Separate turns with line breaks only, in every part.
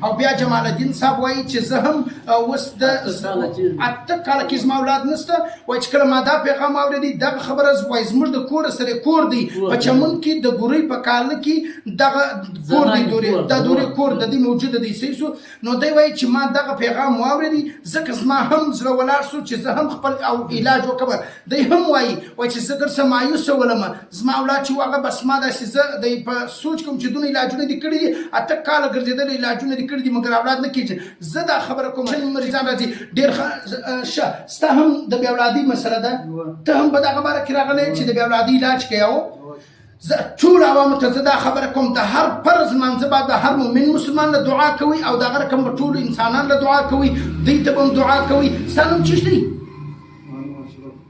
او بیا جمال الدین صاحب وایي چې زه هم اوس د 8 کاله کې زما اولاد نشته وایي چې کله ما دا پیغام اورېدی دغه خبره وایي زموږ د کور سره کور دی په چمن کې د ګورۍ په کال کې دغه کور دی د دورې کور د دې موجوده دی سیسو نو دی وایي چې ما دغه پیغام واورېدی ځکه زما هم زړه ولاړ شو چې زه هم خپل او علاج وکړم دی هم وایي چې زه ګرځم مایوسه ولم زما اولاد چې هغه بس ما داسې زه د په سوچ کوم چې دونه علاجونه دي کړي دي 8 کاله ګرځېدل علاجونه دي کړي دي مګر اولاد نه کېږي زه دا خبره کوم چې مریضان راځي ډېر ستا هم د بې اولادۍ مسله ده ته هم په دغه باره کې راغلی چې د بې اولادۍ علاج کوې او زه ټول عوامو ته زه دا خبره کوم د هر فرض لمانځه باید د هر مؤمن مسلمان له دعا کوئ او دغه رقم به ټولو انسانان له دعا کوئ دوی ته به هم دعا کوئ ستا نوم چیشته دی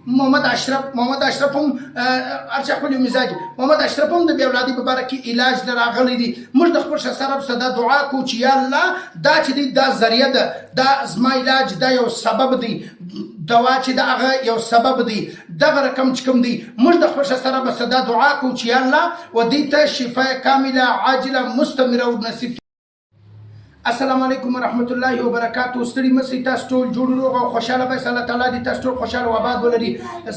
محمد اشرف هم ارچا خپل مزاج محمد اشرف هم د بې اولادۍ په باره کې علاج له راغلی دی موږ د خپل ښه رب څخه دا دعا کوو چې یا الله دا چې دی دا ذریعه ده دا زما علاج دا یو سبب دی دوا چې دا هغه یو سبب دی دغه رقم چې کوم دی موږ د خپل ښه رب څخه دا دعا کوو چې یا الله و دې ته شفا کامله عاجله مستمره ونصیب السلام علیکم ورحمت الله وبرکاته ستړي مسئ تاسو ټول جوړ روغ او خوشاله بس الله تعالی دې تاسو ټول خوشاله او آباد ولري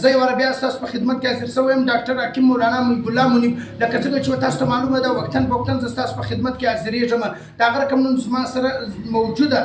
زه یو بیا تاسو په خدمت کې حاضر شوم ډاکټر حکیم مولانا محب الله منیب لکه څنګه چې تاسو ته معلومه ده وقتاً فوقتاً زه تاسو په خدمت کې حاضرېږم دا هغه رقم نن زما سره موجوده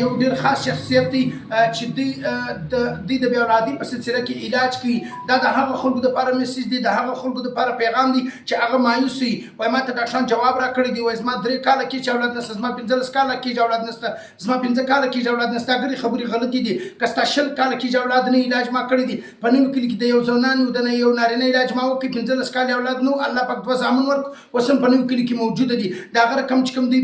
یو ډېر خاص شخصیت دی چې دوی د بې اولادۍ په سلسله کې علاج کوي دا د هغه خلکو دپاره میسیج دی د هغه خلکو دپاره پیغام دی چې هغه مایوس وي وایي ما ته ډاکټران جواب راکړی دی وایي زما 3 کاله کېږي اولاد نشته زما 15 کاله کېږي اولاد نشته زما 15 کاله کېږي اولاد نشته اګرې خبرې غلطې دي که ستا 20 کاله کېږي اولاد نه علاج ما کړی دی په نوي کلي کې د یو زنانې و د یو نارینه علاج ما وکړي 15 کاله اولاد نو الله پاک 2 زامن ورکړو اوس هم په نوي کلي کې موجوده دي د هغه رقم چې کوم دی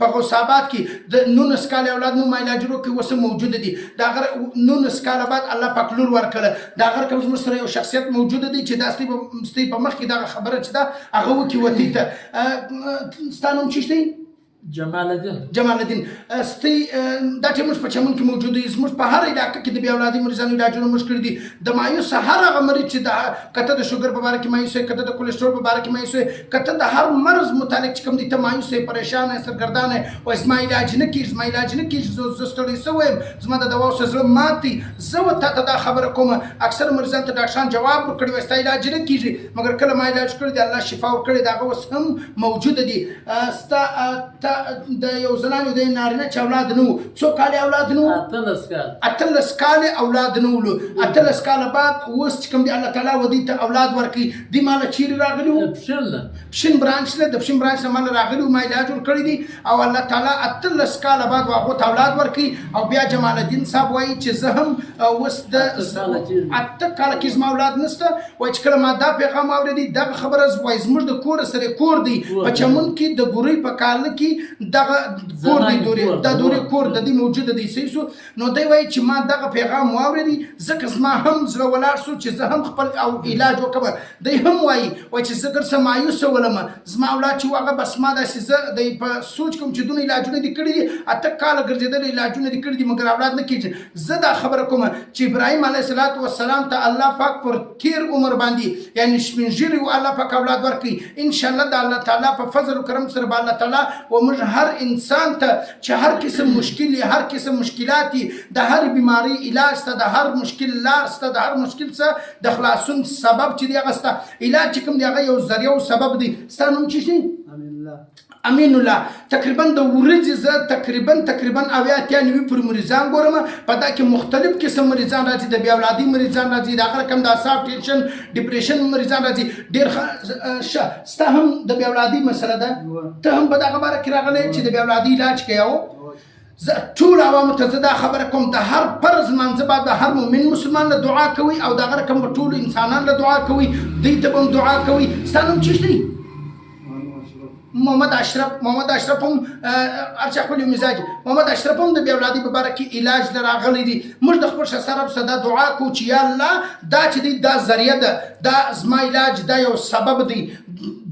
په غوث آباد کې د 19 کاله اولاد نو ما علاج وکړي اوس هم موجوده دي د هغه 19 کاله بعد الله پاک لور ورکړه د هغه رقم زموږ سره یو شخصیت موجوده دی چې دا ستاسو په مخ کې دغه خبره چې دا هغه وکړي وتی ته ستا نوم چیشته دی
جمال
الدین ستی دا ټیم په چمن کې موجود دی زموږ په هر علاقه کې د بې اولادۍ مریضانو علاجونه موږ کړي دي د مایوس هر هغه مریض چې د کته د شوګر په باره کې مایوس وي کته د کولیسټرول په باره کې مایوس وي کته د هر مرض متعلق چې کوم دي ته مایوس وي پریشان یې سرګردان یې وایي زما علاج نه کېږي زه ستړی شوی یم زما د دواو څخه زړه مات دی زه تا ته دا خبره کوم اکثر مریضان ته ډاکټران جواب ورکړي وایي ستا علاج نه کېږي مګر کله ما علاج کړی دی الله شفا ورکړې د هغه اوس هم موجوده دي ستا د یو زنانې د نارینه چې اولاد نه و څو کاله اولاد نه و 18 کاله اولاد نه ولو 18 کاله بعد اوس چې کوم دی الله تعالی ودې ته اولاد ورکړي دی مال چیرې راغلی وو پښین برانچ له د پښین برانچ مال راغلی وو ما علاج ورکړی دی او الله تعالی 18 کاله بعد هغه ته اولاد ورکړي او بیا جمال الدین صاحب وایي چې زه هم اوس د 8 کاله کې زما اولاد نشته وایي چې کله ما دا پیغام اورېدی دغه خبره وایي زموږ د کور سره کور دی په چمن کې د ګورۍ په کال کې دغه کور دی د دورې کور د دې موجوده دی سیسو نو دی وایي چې ما دغه پیغام واورېدی ځکه زما هم زړه ولاړ شو چې زه هم خپل او علاج وکړم دی هم وایي چې زه ګرځم مایوسه ولم زما اولاد چې هغه بس ما داسې زه د په سوچ کوم چې دونه علاجونه دي کړي دي 8 کاله ګرځېدل علاجونه دي کړي دي مګر اولاد نه کېږي زه دا خبره کوم چې ابراهیم علیه السلام ته الله پاک پر تیر عمر باندې یعنی سپین ږیري و الله پاک اولاد ورکړي انشاءالله د الله تعالی په فضل و کرم سره به الله تعالی و موږ هر انسان ته چې هر قسم مشکل هر قسم مشکلات د هر بیماری علاج ته د هر مشکل لار ته د هر مشکل څخه د خلاصون سبب چې دی هغه ستا علاج چې کوم دی هغه یو ذریعه او سبب دی ستا نوم څه دی امین الله تقریبا د ورځې زه تقریبا 80 90 پر مریضان ګورم په دا کې مختلف قسم مریضان راځي د بې اولادۍ مریضان راځي د هغه رقم د اعصاب ټینشن ډیپریشن مریضان راځي ډېر ستا هم د بې اولادۍ مسله ده ته هم په دغه باره کې راغلی چې د بې اولادۍ علاج کوې او زه ټول عوامو ته زه دا خبره کوم د هر فرض لمانځه باید د هر مؤمن مسلمان له دعا کوئ او دغه رقم به ټولو انسانان له دعا کوئ دوی ته به هم دعا کوئ ستا نوم چیشته دی محمد اشرف هم ارچا خپل مزاج محمد اشرف هم د بې اولادۍ په باره کې علاج له راغلی دی موږ د خپل ښه رب څخه دا دعا کوو چې یا الله دا چې دی دا ذریعه ده دا زما علاج دا یو سبب دی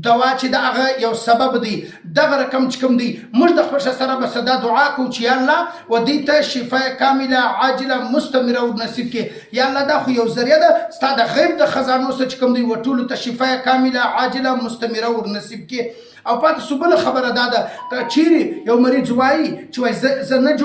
دوا چې دا هغه یو سبب دی دغه رقم چې کوم دی موږ د خپل ښه رب څخه دا دعا کوو چې یا الله و دې ته شفا کامله عاجله مستمره ونصیب کړي یا الله دا خو یو ذریعه ده ستا د غیب د خزانو څخه چې کوم دی و ټولو ته شفا کامله عاجله مستمره ونصیب کړي او پاتې سو بله خبره دا ده که چیرې یو مریض وایي چې وایي زه نه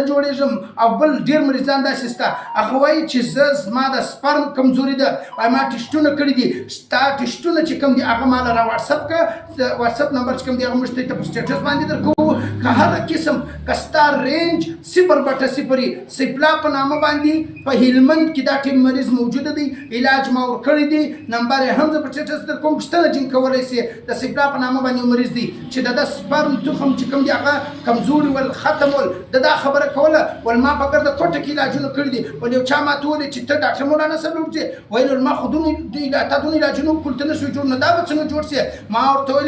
جوړېږم او بل ډېر مریضان داسې شته هغه وایي چې زما د سپرم کمزوري ده وایي ما ټسټونه کړي دي ستا ټسټونه چې کوم دي هغه ماله را واتساپ کړه واتساپ نمبر چې کوم دی هغه موږ ته په سټیټس باندې درکوو که هر قسم که ستا رینج 0.0 سپلا په نامه باندې په هلمند کې دا ټیم مریض موجوده دی علاج ما ورکړی دی نمبر یې هم زه په سټیټس درکوم پوښتنه جین کولی سي د سپلا په نامه باندې مریض دی چې د سپرم تخم چې کوم دی هغه کمزوري ول ختم ول دا خبره کوله ول ما په ګرده کوټه کې علاجونه کړي دي ول یو چا ماته وویل چې ته ډاکټر مولانا صاحب ورځې ویل ما خو دونه علاجونه کول ته نه شو جوړ نه دا به څنګه جوړ سي ما ورته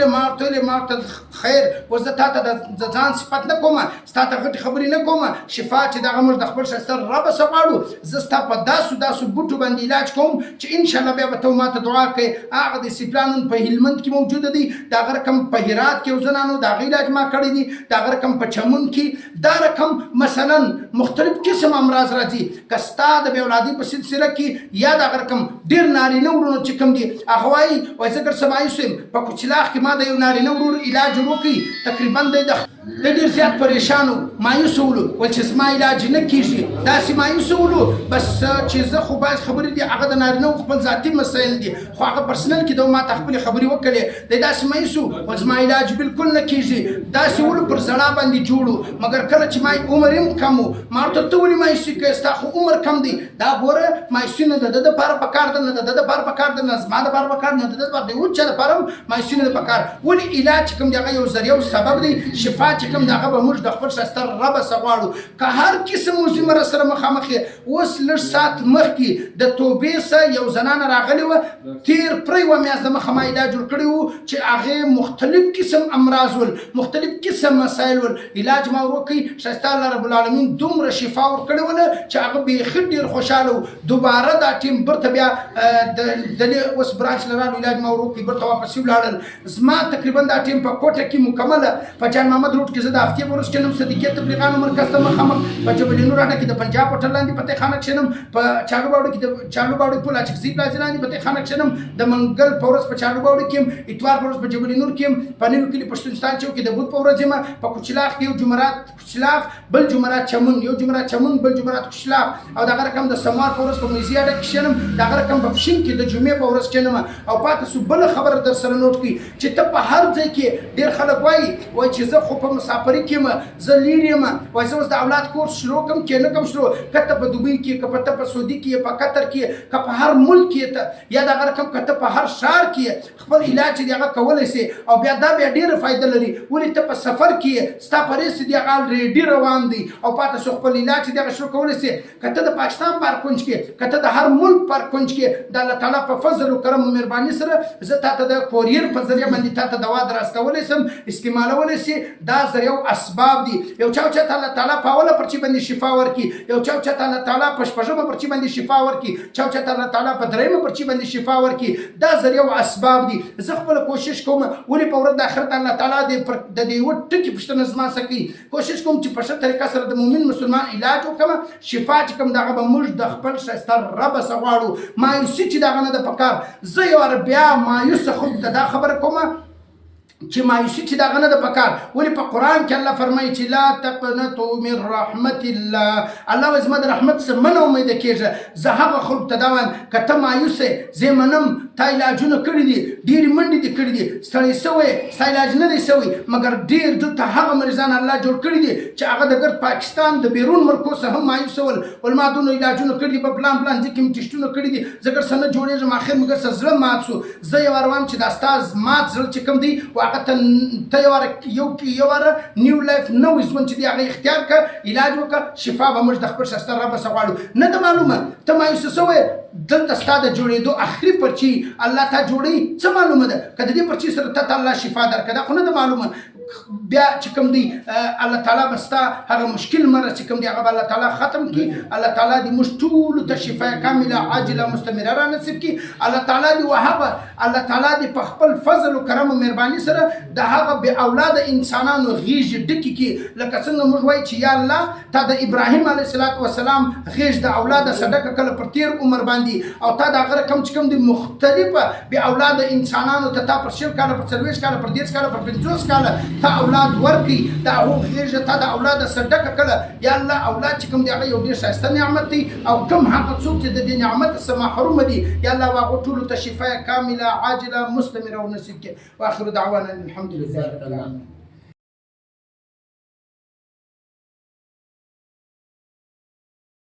خیر اوس زه تا ته د ځان صفت نه کوم ستا ته غټې خبرې نه کوم شفا چې دغه موږ د خپل ښایسته ربه څه غواړو زه ستا په داسو بوټو باندې علاج کوم چې انشاءالله بیا به ته ماته دعا کوې هغه د سپلا نن په هلمند کې موجوده دی د هغه رقم په هرات کې یو زنانو د هغه علاج ما کړی دی د هغه رقم په چمن کې دا رقم مثلا مختلف قسم امراض راځي که ستا د بې اولادۍ په سلسله کې یا د هغه رقم ډېر نارینه ورونه چې کوم دي هغه وایي زه ګر څه مایوس یم په کوچلاخ کې ما د یو نارینه ورور علاج وکړي تقریبا دی د ډېر زیات پریشان و مایوس ولو ول چې زما علاج نه کېږي داسې مایوس ولو بس چې زه خو باید خبرې دي هغه د نارینه خپل ذاتي مسایل دي خو هغه پرسنل کې د ما ته خپلې خبرې وکړې دی داسې مایوس و ول زما علاج بالکل نه کېږي داسې ولو پر زړه باندې جوړ مګر کله چې ما عمر هم کم و ما ورته ته ولې مایوسي کوې ستا خو عمر کم دی دا ګوره مایوسي نه د ده دپاره پکار ده نه د ده دپاره پکار ده نه زما دپاره پکار نه د ده دپاره د هېڅ چا دپاره هم مایوسي نه ده پکار ولې علاج چې کوم دی هغه یو ذریعه او سبب دی شفا چې کوم دی هغه به موږ د خپل ښایسته ربه څه غواړو که هر قسم موضوع مر سره مخامخ یې اوس لږ ساعت مخکې د توبې څه یو زنانه راغلې وه تېر پرې وه میاشت د مخه ما علاج جوړ کړی و چې هغې مختلف قسم امراض ول مختلف قسم مسایل ول علاج ما ورکړی ښایسته الله رب العالمین دومره شفا ورکړې وله چې هغه بیخي ډېر خوشحاله و دوباره دا ټیم برته بیا د اوس برانچ له رالو علاج ما ورکړي برته واپس ولاړل زما تقریبا دا ټیم په کوټه کې مکمله په جان محمد روډ کې زه د هفتې ورځ کښېنم صدیقیه تبلیغانو مرکز ته مخامخ په جبل نور اډه کې د پنجاب هوټل لاندې پتې خانه کښېنم په چالو باوړو کې د چالو باوړو پل اچکزي پلازې لاندې پتې خانه کښېنم د منګل په ورځ په چالو باوړو کې یم اتوار په ورځ په جبل نور کې یم په نوي کلي پښتونستان چوک کې د بوت په ورځ یم په کوچلاخ کې یو جمعرات کوچلاخ بل جمعرات چمن یو جمعرات چمن بل جمعرات کوچلاخ او دغه رقم د سمار په ورځ په میزي اډه کې کښېنم دغه رقم په پښین کې د جمعې په ورځ کښېنم او پاتې سو بله خبره در سره نوټ کړي چې ته په هر ځای کې ډېر خلک وایي چې زه خو په مسافري کې یم زه لرې یم وایي زه اوس د اولاد کورس شروع کړم کې نه کوم شروع که ته په دوبۍ کې که ته په سعودي کې په قطر کې که په هر ملک کې ته یا دغه رقم که ته په هر ښار کې خپل علاج چې دی هغه کولی سي او بیا دا بیا ډېره فایده لري ولې ته په سفر کې ستا پریس چې دی هغه الریډي روان دی او پاته سو خپل علاج چې دی هغه شروع کولی سي که ته د پاکستان په هر کونج کې که ته د هر ملک په هر کونج کې د الله تعالی په فضل و کرم و مهرباني سره زه تا ته د کوریر په ذریعه باندې تا ته دوا درستولی سم استعمالولی سي دا ذریعه او اسباب دي یو چا ته الله تعالی په اوله پرچې باندې شفا ورکړي یو چا ته الله تعالی په شپږمه پرچې باندې شفا ورکړي چا ته الله تعالی په درېیمه پرچې باندې شفا ورکړي دا ذریعه او اسباب دي زه خپله کوشش کوم ولې په ورځ د آخرت الله تعالی د دې یوه ټکي پوښتنه زما څه کوي کوشش کوم چې په ښه طریقه سره د مؤمن مسلمان علاج وکړم شفا چې کوم دغه به موږ د خپل ښایسته ربه څه غواړو مایوسي چې دغه نه ده پکار زه یو وار بیا مایوسه خود ته دا خبره کوم چې مایوسي چې دغه نه ده پکار ولې په قرآن کې الله فرمایي چې لا تقنطوا من رحمت الله الله وایي زما د رحمت څخه مه نه امیده کېږه زه هغه خلکو ته دا وایم که ته مایوس یې زه یې منم تا علاجونه کړي دي ډېرې منډې دې کړي دي ستړی سوی ستا علاج نه دی سوی مګر ډېر دلته هغه مریضان الله جوړ کړي دي چې هغه د ګرد پاکستان د بیرون ملکو څخه هم مایوس ول ما دونه علاجونه کړي دي په پلان ځکه مې ټسټونه کړي دي زه ګر څه نه جوړېږم اخر مې ګر څه زړه مات شو زه یې وار وایم چې دا ستا مات زړه چې کوم دی ته یو واره نیو لایف نوی ژوند چې دی هغه اختیار کړه علاج وکړه شفا به موږ د خپل ښایسته ربه څه غواړو نه ده معلومه ته مایوسه سوی دلته ستا د جوړېدو آخري پرچې الله تا جوړوي څه معلومه ده که د دې پرچې سره ته الله شفا درکړه دا خو نه ده معلومه بیا چې کوم دی الله تعالی به ستا هغه مشکل مرض چې کوم دی هغه به الله تعالی ختم کړي الله تعالی دې موږ ټولو ته شفا کامله عاجله مستمره را نصیب کړي الله تعالی دې وهغه الله تعالی دې په خپل فضل و کرم و مهرباني سره د هغه بې اولاده انسانانو غېږې ډکې کړي لکه څنګه موږ وایو چې یا الله تا د ابراهیم علیه السلام غېږ د اولاده صدقه کله پر تېر عمر باندې باندې او تا دا غره کم چې کم دي مختلفه به اولاد انسانانو ته تا پر 40 کاله پر 40 کاله پر 30 کاله پر 50 کاله تا اولاد ورکي دا هو خېژه تا د اولاد صدقه کړه یا الله اولاد چې کوم دی هغه یو ډېر ښایسته نعمت دی او کوم هغه څوک چې د دې نعمت څخه محروم دي یا الله هغه ټولو ته شفا کامله عاجله مستمره او نصیب کړي واخر دعوانا الحمد لله رب العالمين.